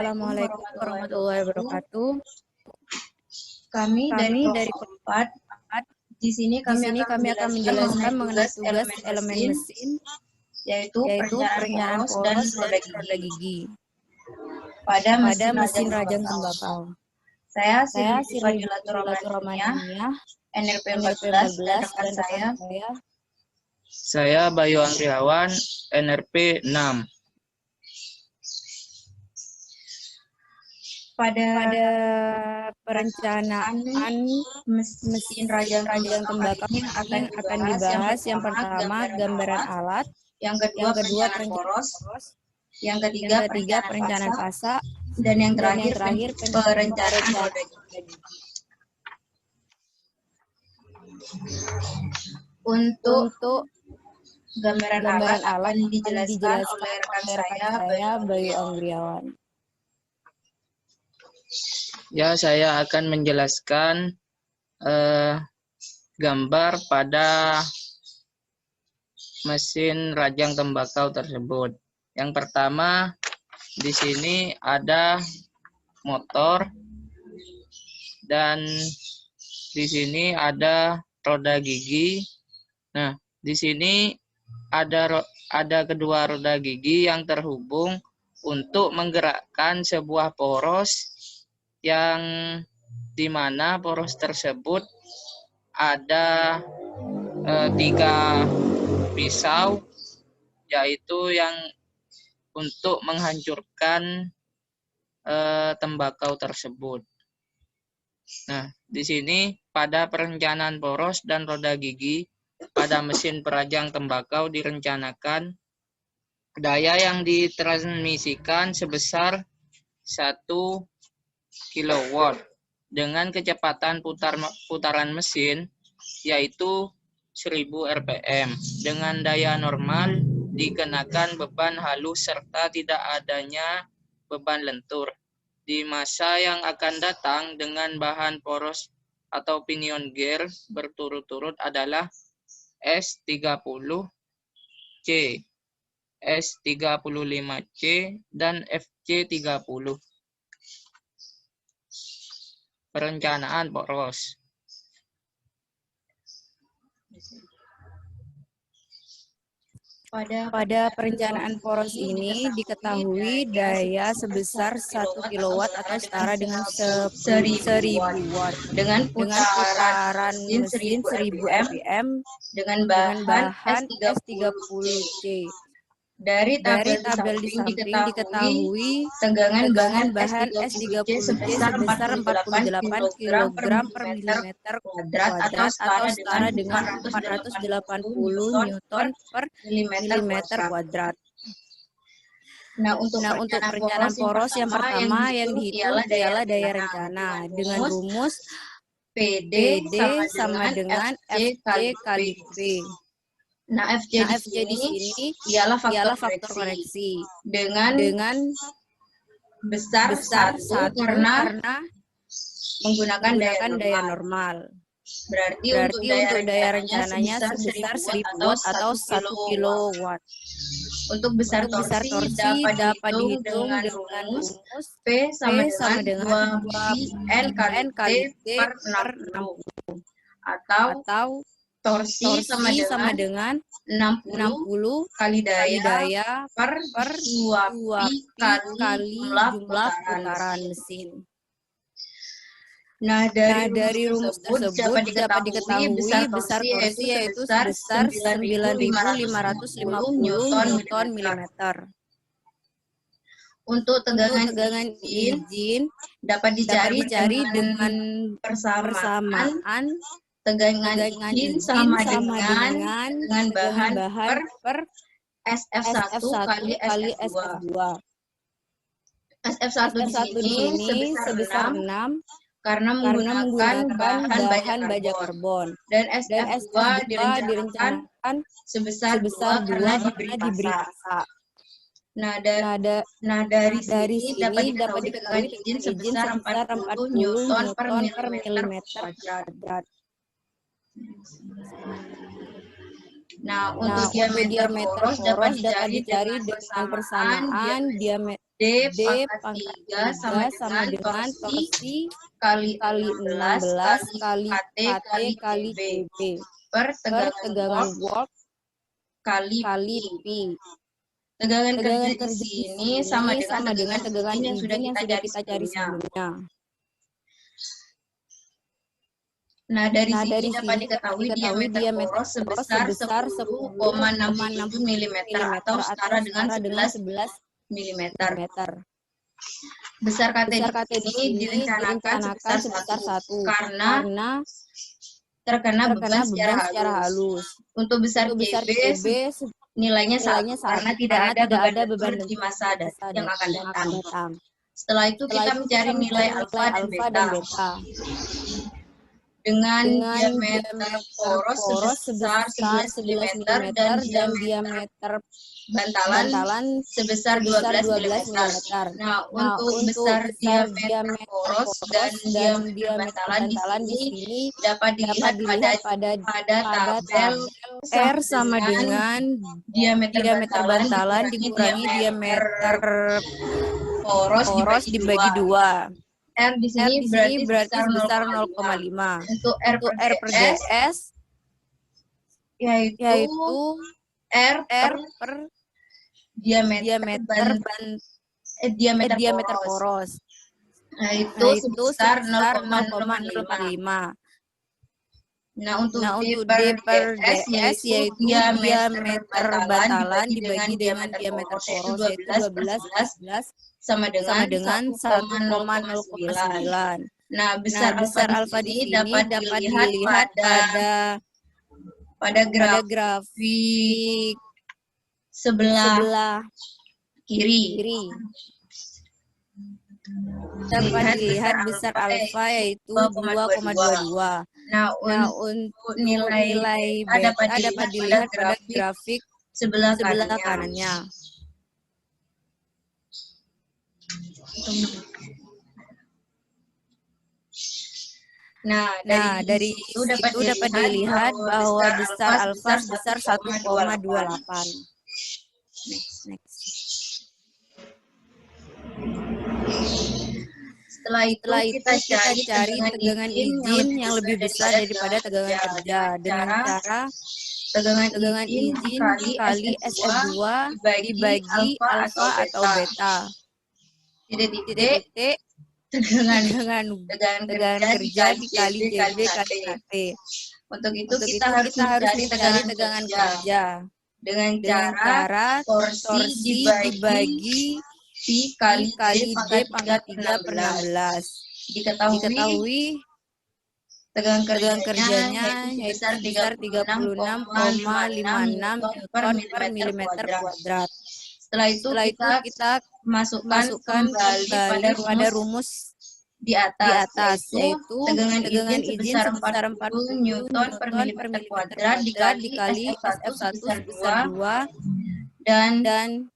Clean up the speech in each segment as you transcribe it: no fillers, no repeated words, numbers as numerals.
Assalamualaikum warahmatullahi wabarakatuh. Kami dari kelompok 4. Di sini kami akan menjelaskan mengenai tugas elemen mesin, yaitu perencanaan poros dan roda gigi pada mesin rajang tembakau. Saya Siti Fadilatur Rahmaniyah, NRP 14, dan rekan saya. Saya Bayu Andriawan, NRP 6. Pada perencanaan mesin rajang tembakau ini akan dibahas yang pertama gambaran alat, yang kedua perencanaan poros, yang ketiga perencanaan fasa, dan yang terakhir perencanaan roda gigi. Untuk gambaran alat akan dijelaskan oleh rekan saya Bayu Andriawan. Ya, saya akan menjelaskan gambar pada mesin rajang tembakau tersebut. Yang pertama, di sini ada motor dan di sini ada roda gigi. Nah, di sini ada kedua roda gigi yang terhubung untuk menggerakkan sebuah poros yang dimana poros tersebut ada 3 pisau, yaitu yang untuk menghancurkan tembakau tersebut. Nah, di sini pada perencanaan poros dan roda gigi pada mesin perajang tembakau direncanakan daya yang ditransmisikan sebesar 1 kW dengan kecepatan putaran mesin yaitu 1000 rpm. Dengan daya normal dikenakan beban halus serta tidak adanya beban lentur. Di masa yang akan datang dengan bahan poros atau pinion gear berturut-turut adalah S30C, S35C, dan FC30. Perencanaan poros. Pada perencanaan poros ini diketahui daya sebesar 1 kW atau setara dengan 1000 watt dengan putaran mesin 1000 rpm dengan bahan S30C. Dari tabel di samping diketahui tegangan bahan S30C sebesar 48 kg per milimeter kuadrat atau setara dengan 480 Newton per milimeter kuadrat. Nah, untuk perencanaan poros yang pertama yang dihitung ialah daya rencana dengan rumus PD sama dengan FC kali P. Nah, FJ di sini ialah faktor koreksi dengan besar 1 karena menggunakan daya normal. Berarti untuk daya rencananya sebesar 1000 watt atau 1 kW. Untuk besar torsi dapat dihitung dengan rumus P sama dengan 2 N kali T per 60 atau torsi sama dengan 60 kali daya per 2pi kali jumlah putaran mesin. Nah, dari rumus tersebut dapat diketahui besar torsi yaitu sebesar 9.550 Newton milimeter. Untuk tegangan izin dapat dicari dengan persamaan tegangan izin sama dengan bahan per SF1 kali SF2. SF1 di sini sebesar 6 karena menggunakan bahan baja karbon. Dan SF2 direncanakan sebesar 2 karena diberi fasa. Nah, dari sini dapat diketahui izin sebesar 40 Newton per milimeter kuadrat. Nah, untuk diameter poros dapat dicari dengan persamaan D pangkat 3 3 sama dengan torsi kali kali 16 kali KT kali CB per per tegangan tegangan volt volt kali kali pi. pi. Tegangan Tegangan kerja di kerja di sini sini sama sama dengan tegangan izin izin yang sudah kita cari sebelumnya. Nah, dari Nah, sini dari dapat sini dapat diketahui diketahui diameter poros sebesar 10,67 mm atau setara dengan 11 mm. meter. Besar KT Besar di KT di sini sini direncanakan sebesar 1 karena terkena beban secara halus. Untuk besar besar KB KB nilainya nilainya 1 karena 1 tidak ada beban beban bentur di masa yang akan datang. datang. Setelah itu kita mencari nilai alfa dan beta. Dengan diameter poros sebesar 11 mm dan diameter bantalan sebesar 12 mm. Nah, untuk besar diameter poros dan diameter bantalan di sini dapat dilihat pada tabel R sama dengan diameter bantalan dikurangi diameter poros dibagi 2. R di sini berarti sebesar 0,5. Untuk R per GS yaitu R per diameter poros. Nah, itu sebesar 0,045. Nah, untuk D per DS yaitu diameter bantalan dibagi dengan diameter poros yaitu 12 sama dengan 1,09. Nah, besar alfa di sini dapat dilihat pada grafik sebelah kiri. Dapat dilihat besar alfa yaitu 2,22. Nah, untuk nilai beta dapat dilihat pada grafik sebelah kanannya. Nah, dari itu dapat dilihat bahwa besar alfa sebesar 1,28. Next. Setelah itu kita cari tegangan izin yang lebih besar daripada tegangan kerja dengan cara tegangan izin dikali SF2 dibagi alfa atau beta. Titik tegangan kerja dikali JB kali KT. Untuk itu kita harus mencari tegangan kerja dengan cara torsi dibagi Pi kali D pangkat 3 per 16. Diketahui tegangan kerjanya yaitu sebesar 36,56 Newton per milimeter kuadrat. Setelah itu kita masukkan kembali pada rumus di atas yaitu tegangan izin sebesar 40 Newton per milimeter kuadrat dikali SF1 sebesar 2 dan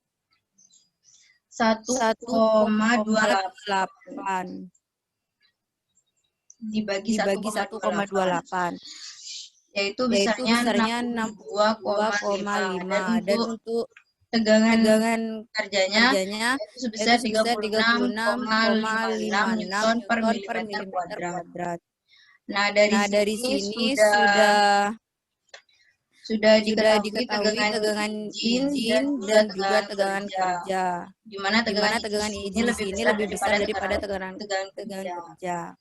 1,28 dibagi 1,28 yaitu besarnya 62,5 dan untuk tegangan kerjanya itu sebesar 36,56 Newton per milimeter kuadrat. Nah, dari sini sudah diketahui tegangan izin dan juga tegangan kerja. Di mana tegangan izin di sini lebih besar daripada tegangan kerja.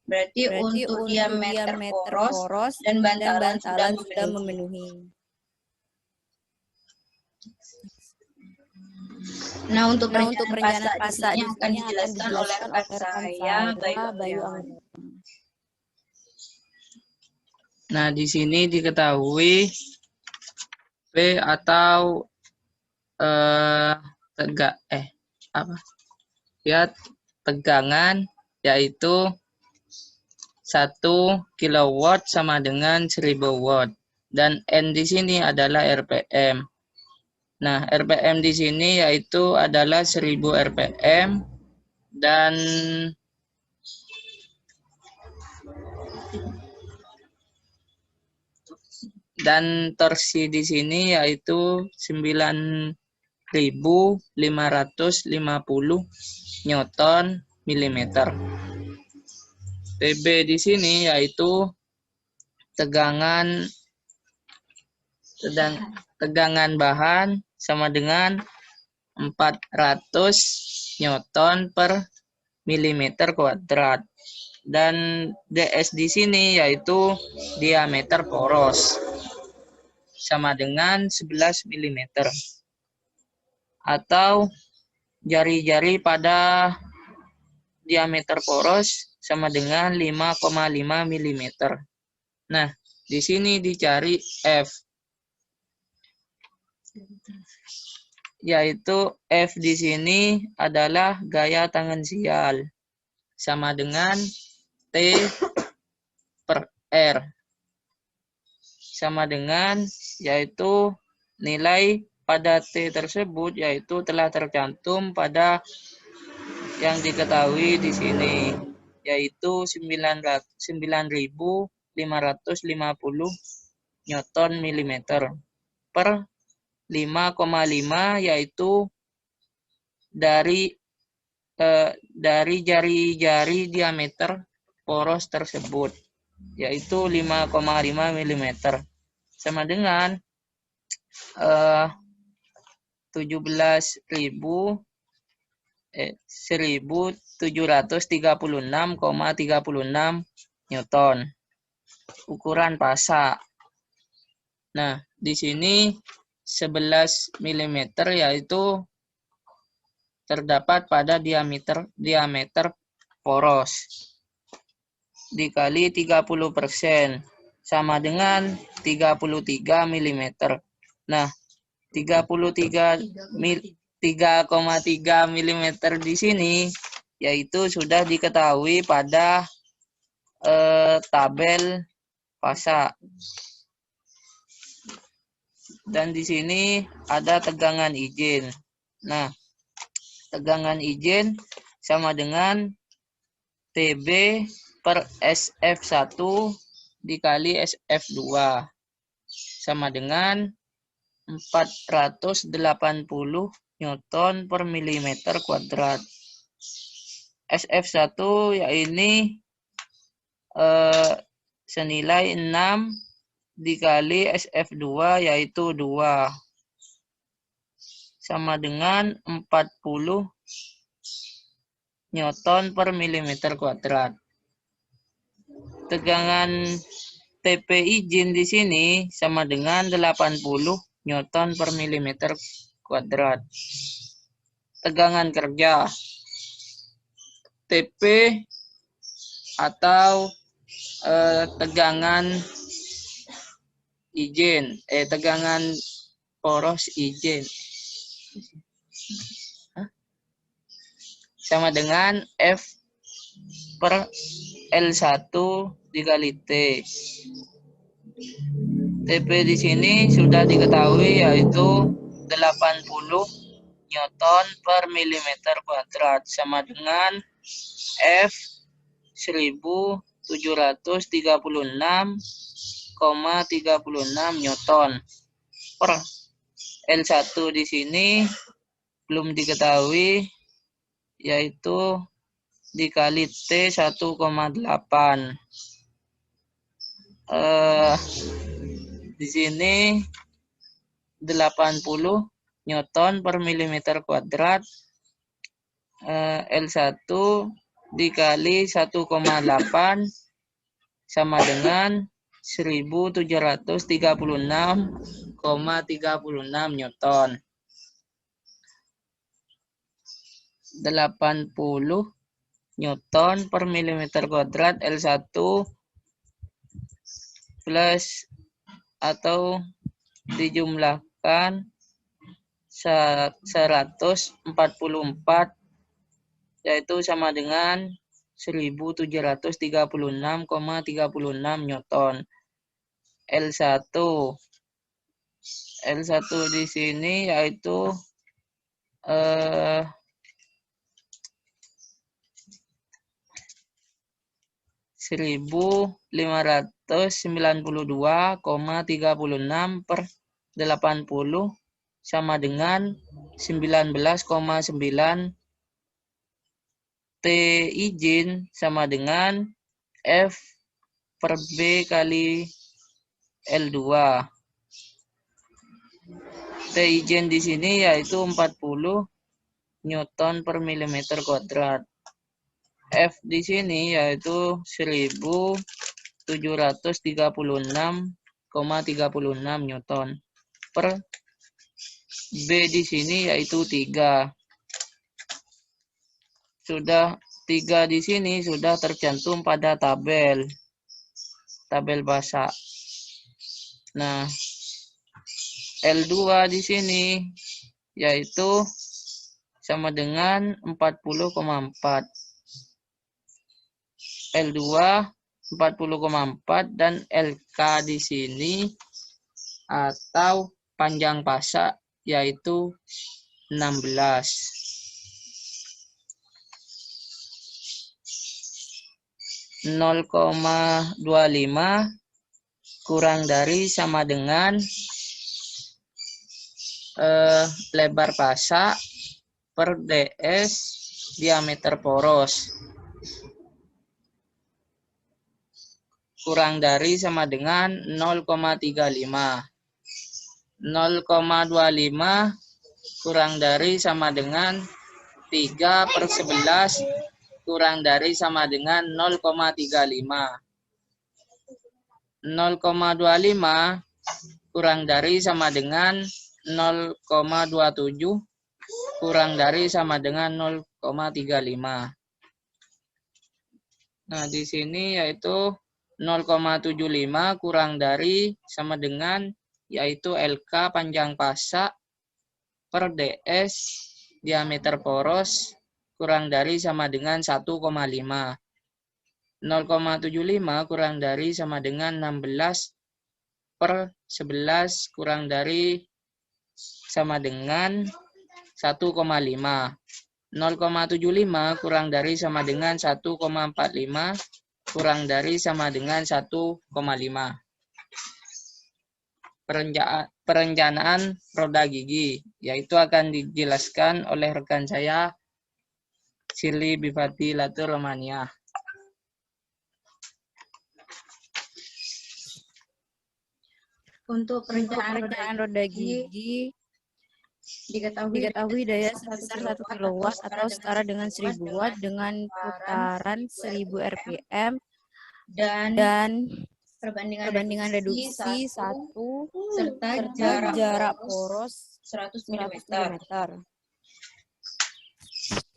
Berarti untuk diameter poros dan bantalan sudah memenuhi. Nah, untuk perencanaan pasak ini akan dijelaskan oleh rekan saya, Bayu Angga. Nah, di sini diketahui P atau tegangan yaitu 1 kilowatt sama dengan 1000 watt dan N di sini adalah RPM. Nah, RPM di sini yaitu adalah 1000 RPM dan torsi di sini yaitu 9 Newton milimeter. TB di sini yaitu tegangan bahan sama dengan 400 Newton per milimeter kuadrat. Dan DS di sini yaitu diameter poros sama dengan 11 mm. Atau jari-jari pada diameter poros sama dengan 5,5 mm. Nah, di sini dicari F. Yaitu F di sini adalah gaya tangensial sama dengan T per R. Sama dengan yaitu nilai pada T tersebut yaitu telah tercantum pada yang diketahui di sini yaitu 9.550 Newton milimeter per 5,5 yaitu dari jari-jari diameter poros tersebut yaitu 5,5 mm sama dengan 1736,36 Newton ukuran pasak. Nah, di sini 11 mm yaitu terdapat pada diameter poros dikali 30% sama dengan 33 mm. Nah, 3,3 mm di sini yaitu sudah diketahui pada tabel pasak. Dan di sini ada tegangan izin. Nah, tegangan izin sama dengan TB per SF1 dikali SF2 sama dengan 480 Newton per milimeter kuadrat. SF1 ya ini senilai 6 dikali SF2 yaitu 2 sama dengan 40 Newton per milimeter kuadrat. Tegangan TP izin di sini sama dengan 80 Newton per milimeter kuadrat. Tegangan kerja TP atau tegangan izin, tegangan poros izin sama dengan F per L1 dikali T. TP di sini sudah diketahui yaitu 80 Newton per milimeter kuadrat sama dengan F 1736,36 Newton per L1 di sini belum diketahui yaitu dikali T 1,8. Di sini 80 Newton per milimeter kuadrat L1 dikali 1,8 sama dengan 1736,36 Newton. 80 Newton per milimeter kuadrat L1 plus atau dijumlahkan 144 yaitu sama dengan 1736,36 Newton. L1 di sini yaitu 1592,36 per 80 sama dengan 19,9 T izin sama dengan F per B kali L2. T izin di sini yaitu 40 Newton per milimeter kuadrat. F di sini yaitu 1736,36 Newton per B di sini yaitu 3. Sudah 3 di sini sudah tercantum pada tabel bahasa. Nah, L2 di sini yaitu sama dengan 40,4. L2 40,4 dan LK di sini atau panjang pasak yaitu 16. 0,25 kurang dari sama dengan lebar pasak per DS diameter poros. Kurang dari sama dengan 0,35. 0,25 kurang dari sama dengan 3/11 kurang dari sama dengan 0,35. 0,25 kurang dari sama dengan 0,27 kurang dari sama dengan 0,35. Nah, di sini yaitu 0,75 kurang dari sama dengan yaitu LK panjang pasak per DS diameter poros kurang dari sama dengan 1,5. 0,75 kurang dari sama dengan 16/11 kurang dari sama dengan 1,5. 0,75 kurang dari sama dengan 1,45 kurang dari sama dengan 1,5. Perencanaan roda gigi, yaitu akan dijelaskan oleh rekan saya, Sili Bifati Latur Romania. Untuk perencanaan roda gigi diketahui daya sebesar 1 kW atau setara dengan 1000 watt dengan putaran 1000 RPM dan perbandingan reduksi 1 serta jarak poros 100 mm.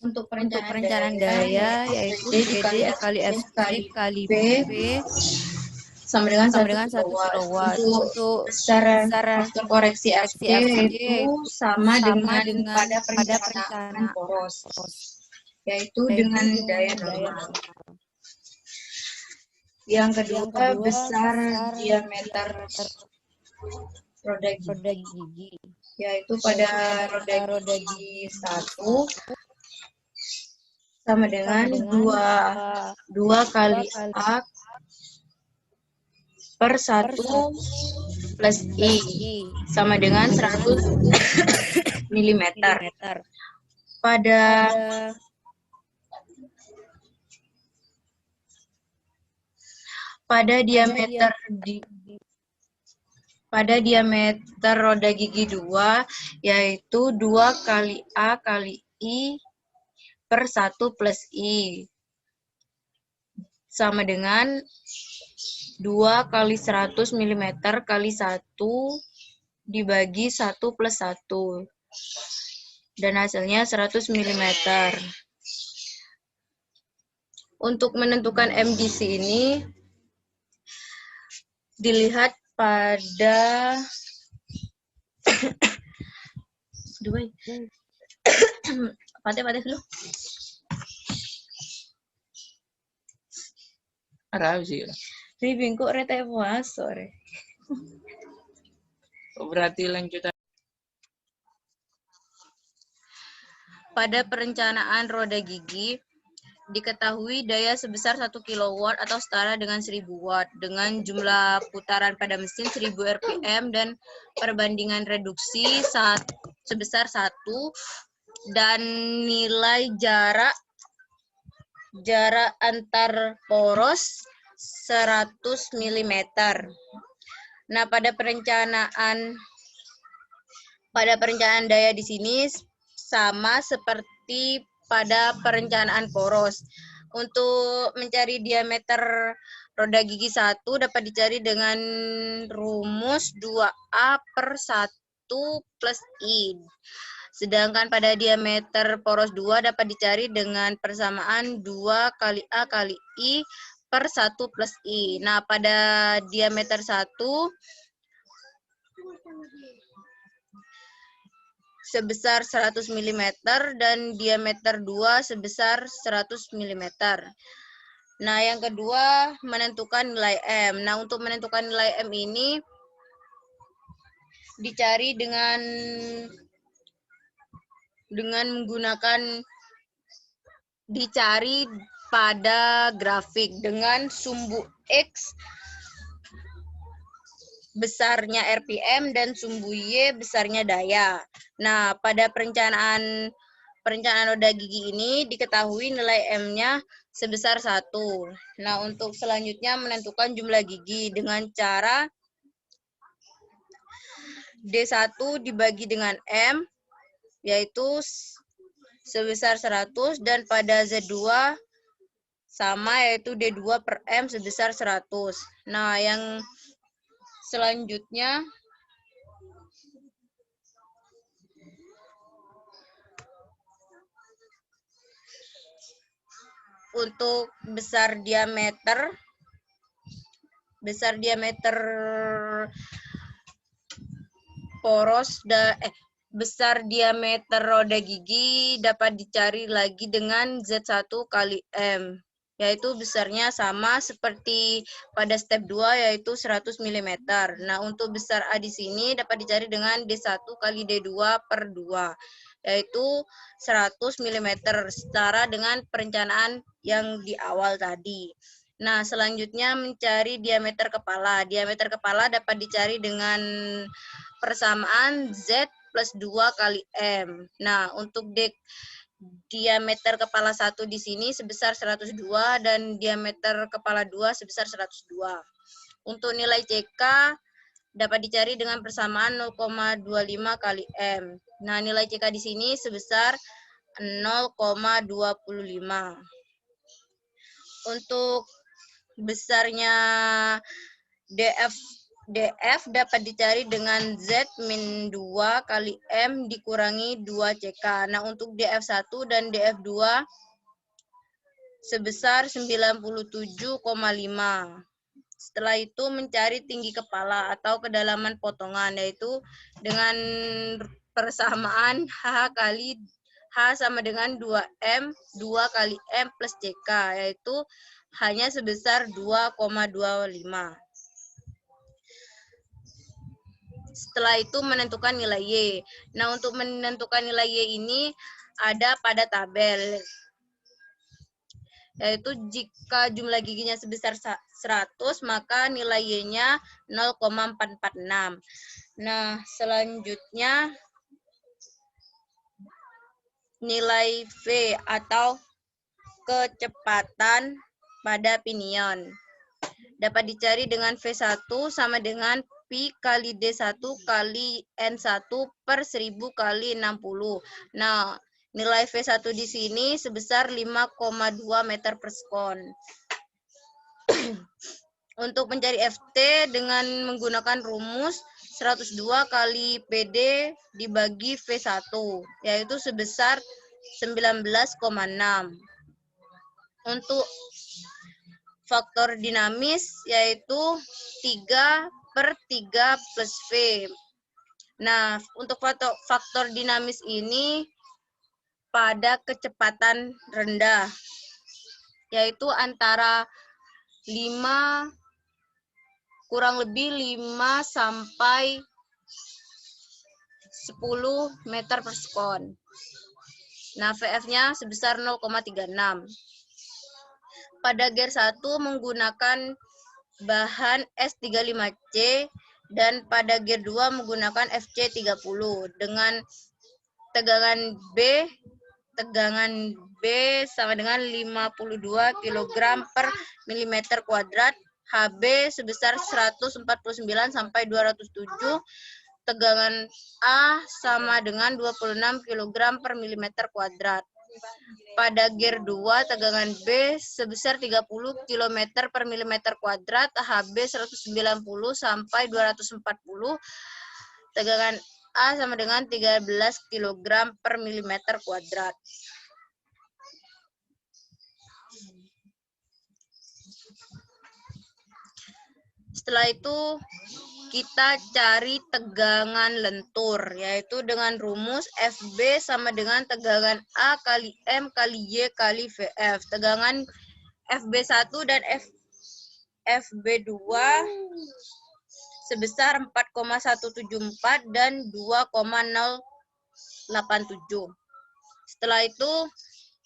Untuk perencanaan daya yaitu PD kali FC kali P sama dengan 1 kW. Untuk besar faktor koreksi FC itu sama dengan pada perencanaan poros, yaitu dengan daya normal. Yang kedua, besar diameter roda gigi, yaitu pada roda gigi 1 sama dengan 2 kali A per 1 plus I sama dengan 100 mm. Pada diameter roda gigi 2 yaitu 2 kali A kali I per 1 plus I sama dengan 2 kali 100 mm kali 1 dibagi 1 plus 1 dan hasilnya 100 mm. Untuk menentukan MDC ini dilihat pada Pate dulu. Ribingku rete puas sore. Berarti lanjutan. Pada perencanaan roda gigi diketahui daya sebesar 1 kW atau setara dengan 1000 watt dengan jumlah putaran pada mesin 1000 rpm dan perbandingan reduksi sebesar 1 dan nilai jarak antar poros 100 mm. Nah, pada perencanaan daya di sini sama seperti pada perencanaan poros. Untuk mencari diameter roda gigi 1 dapat dicari dengan rumus 2A per 1 plus I. Sedangkan pada diameter poros 2 dapat dicari dengan persamaan 2 kali A kali I per 1 plus I. Nah, pada diameter 1 sebesar 100 mm dan diameter 2 sebesar 100 mm. Nah, yang kedua menentukan nilai M. Nah, untuk menentukan nilai M ini dicari dengan menggunakan dicari pada grafik dengan sumbu X besarnya RPM dan sumbu Y besarnya daya. Nah, pada perencanaan roda gigi ini diketahui nilai M-nya sebesar 1. Nah, untuk selanjutnya menentukan jumlah gigi dengan cara D1 dibagi dengan M, yaitu sebesar 100, dan pada Z2 sama, yaitu D2 per M sebesar 100. Nah, yang selanjutnya untuk besar diameter besar diameter roda gigi dapat dicari lagi dengan Z1 kali M, yaitu besarnya sama seperti pada step 2, yaitu 100 mm. Nah, untuk besar A di sini dapat dicari dengan D1 kali D2 per 2, yaitu 100 mm, setara dengan perencanaan yang di awal tadi. Nah, selanjutnya mencari diameter kepala. Diameter kepala dapat dicari dengan persamaan Z plus 2 kali M. Nah, untuk diameter kepala 1 di sini sebesar 102 dan diameter kepala 2 sebesar 102. Untuk nilai CK dapat dicari dengan persamaan 0,25 kali M. Nah, nilai CK di sini sebesar 0,25. Untuk besarnya DF dapat dicari dengan Z-2 kali M dikurangi 2 CK. Nah, untuk DF1 dan DF2 sebesar 97,5. Setelah itu mencari tinggi kepala atau kedalaman potongan, yaitu dengan persamaan H sama dengan 2M, 2 kali M plus CK, yaitu hanya sebesar 2,25. Setelah itu menentukan nilai Y. Nah, untuk menentukan nilai Y ini ada pada tabel, yaitu jika jumlah giginya sebesar 100, maka nilai Y-nya 0,446. Nah, selanjutnya nilai V atau kecepatan pada pinion dapat dicari dengan V1 sama dengan Pi kali D1 kali N1 per 1000 kali 60. Nah, nilai V1 di sini sebesar 5,2 meter per sekon. Untuk mencari FT dengan menggunakan rumus 102 kali PD dibagi V1, yaitu sebesar 19,6. Untuk faktor dinamis yaitu 3/3 plus V. Nah, untuk faktor dinamis ini pada kecepatan rendah, yaitu antara 5 sampai 10 meter per sekon. Nah, VF-nya sebesar 0,36. pada gear 1 menggunakan bahan S35C dan pada gear 2 menggunakan FC30 dengan tegangan B sama dengan 52 kg per milimeter kuadrat, HB sebesar 149 sampai 207, tegangan A sama dengan 26 kg per milimeter kuadrat. Pada gear 2, tegangan B sebesar 30 km per milimeter kuadrat, HB 190 sampai 240, tegangan A sama dengan 13 kg per milimeter kuadrat. Setelah itu kita cari tegangan lentur, yaitu dengan rumus FB sama dengan tegangan A kali M kali Y kali VF. Tegangan FB1 dan FB2 sebesar 4,174 dan 2,087. Setelah itu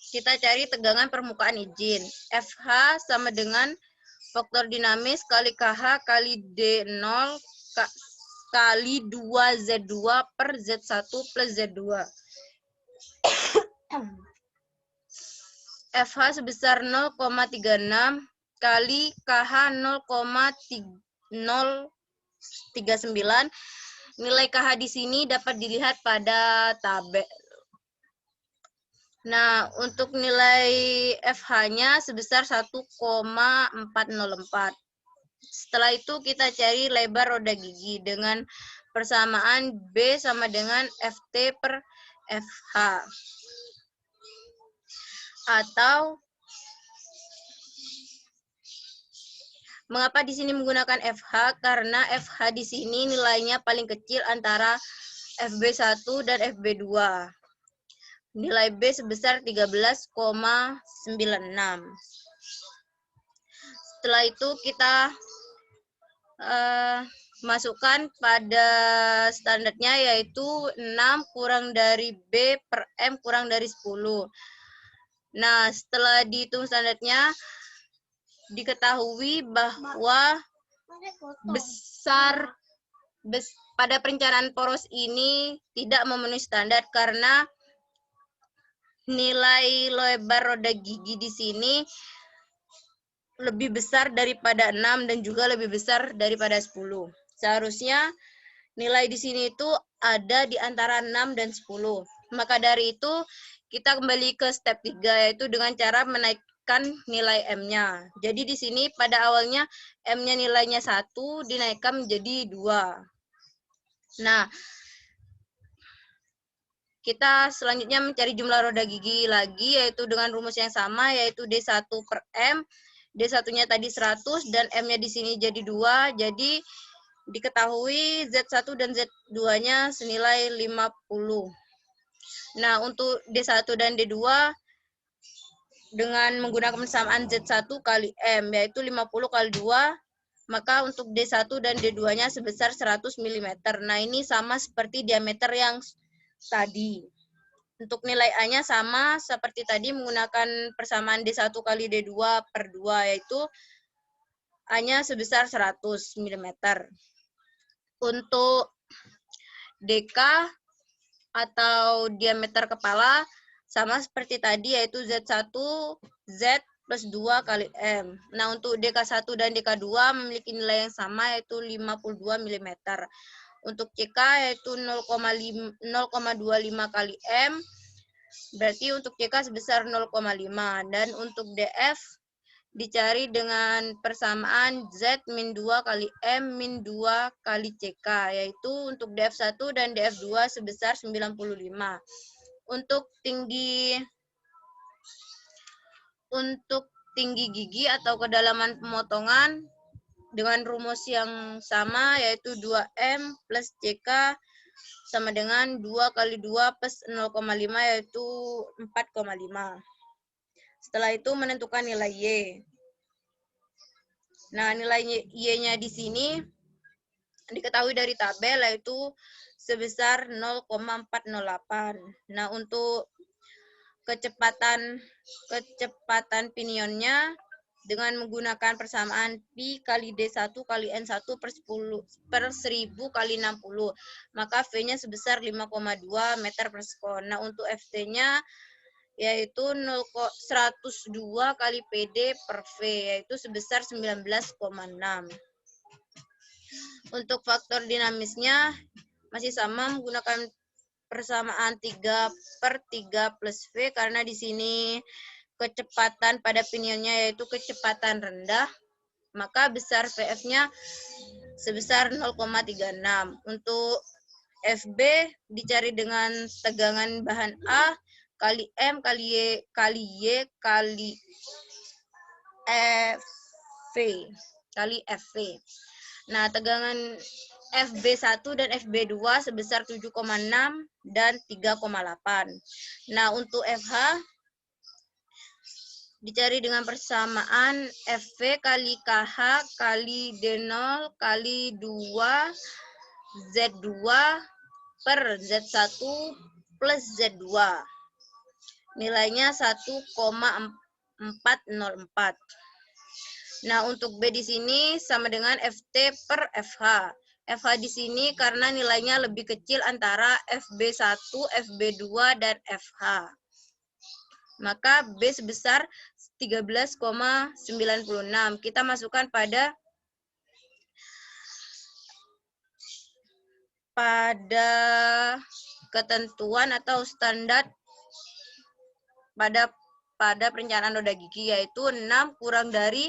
kita cari tegangan permukaan izin. FH sama dengan faktor dinamis kali KH kali D0 kali 2Z2 per Z1 plus Z2. FH sebesar 0,36 kali KH 0,039. Nilai KH di sini dapat dilihat pada tabel. Nah, untuk nilai FH-nya sebesar 1,404. Setelah itu kita cari lebar roda gigi dengan persamaan B sama dengan FT per FH. Atau mengapa di sini menggunakan FH? Karena FH di sini nilainya paling kecil antara FB1 dan FB2. Nilai B sebesar 13,96. Setelah itu kita masukkan pada standarnya, yaitu 6 kurang dari B per M kurang dari 10. Nah, setelah dihitung standarnya, diketahui bahwa pada perencanaan poros ini tidak memenuhi standar karena nilai lebar roda gigi di sini lebih besar daripada 6 dan juga lebih besar daripada 10. Seharusnya nilai di sini itu ada di antara 6 dan 10. Maka dari itu kita kembali ke step 3, yaitu dengan cara menaikkan nilai M-nya. Jadi di sini pada awalnya M-nya nilainya 1 dinaikkan menjadi 2. Nah, kita selanjutnya mencari jumlah roda gigi lagi, yaitu dengan rumus yang sama, yaitu D1 per M. D1-nya tadi 100 dan M-nya di sini jadi 2. Jadi diketahui Z1 dan Z2-nya senilai 50. Nah, untuk D1 dan D2 dengan menggunakan persamaan Z1 kali M, yaitu 50 kali 2, maka untuk D1 dan D2-nya sebesar 100 mm. Nah, ini sama seperti diameter yang tadi. Untuk nilai A-nya sama seperti tadi menggunakan persamaan D1 kali D2 per 2, yaitu A-nya sebesar 100 mm. Untuk DK atau diameter kepala sama seperti tadi, yaitu Z1 Z plus 2 kali M. Nah, untuk DK1 dan DK2 memiliki nilai yang sama, yaitu 52 mm. Untuk CK yaitu 0,25 kali M, berarti untuk CK sebesar 0,5. Dan untuk DF dicari dengan persamaan Z min 2 kali M min 2 kali CK, yaitu untuk DF1 dan DF2 sebesar 95. Untuk tinggi gigi atau kedalaman pemotongan dengan rumus yang sama, yaitu 2M plus CK sama dengan 2 kali 2 plus 0,5, yaitu 4,5. Setelah itu menentukan nilai Y. Nah, nilai Y-nya di sini diketahui dari tabel, yaitu sebesar 0,408. Nah, untuk kecepatan pinionnya dengan menggunakan persamaan Pi kali D1 kali N1 per 1000 kali 60. Maka V-nya sebesar 5,2 meter per sekon. Nah, untuk FT-nya yaitu 102 kali PD per V, yaitu sebesar 19,6. Untuk faktor dinamisnya masih sama menggunakan persamaan 3/3 plus V, karena di sini kecepatan pada pinionnya yaitu kecepatan rendah, maka besar VF-nya sebesar 0,36. Untuk FB dicari dengan tegangan bahan A kali M kali Y kali FV kali FV. Nah, tegangan FB1 dan FB2 sebesar 7,6 dan 3,8. Nah, untuk FH dicari dengan persamaan FV kali KH kali D0 kali 2 Z2 per Z1 plus Z2. Nilainya 1,404. Nah, untuk B di sini sama dengan FT per FH. FH di sini karena nilainya lebih kecil antara FB1, FB2, dan FH. Maka B sebesar 13,96. Kita masukkan pada ketentuan atau standar pada perencanaan roda gigi, yaitu 6 kurang dari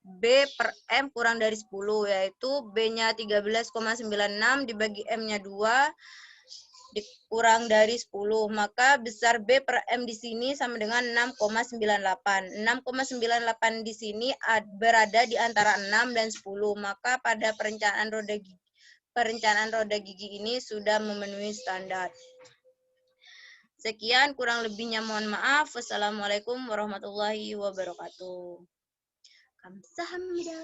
B per M kurang dari 10, yaitu B-nya 13,96 dibagi M-nya 2 kurang dari 10. Maka besar B per M di sini sama dengan 6,98. 6,98 di sini berada di antara 6 dan 10. Maka pada perencanaan roda gigi ini sudah memenuhi standar. Sekian, kurang lebihnya mohon maaf. Wassalamualaikum warahmatullahi wabarakatuh. Kamsahamnida.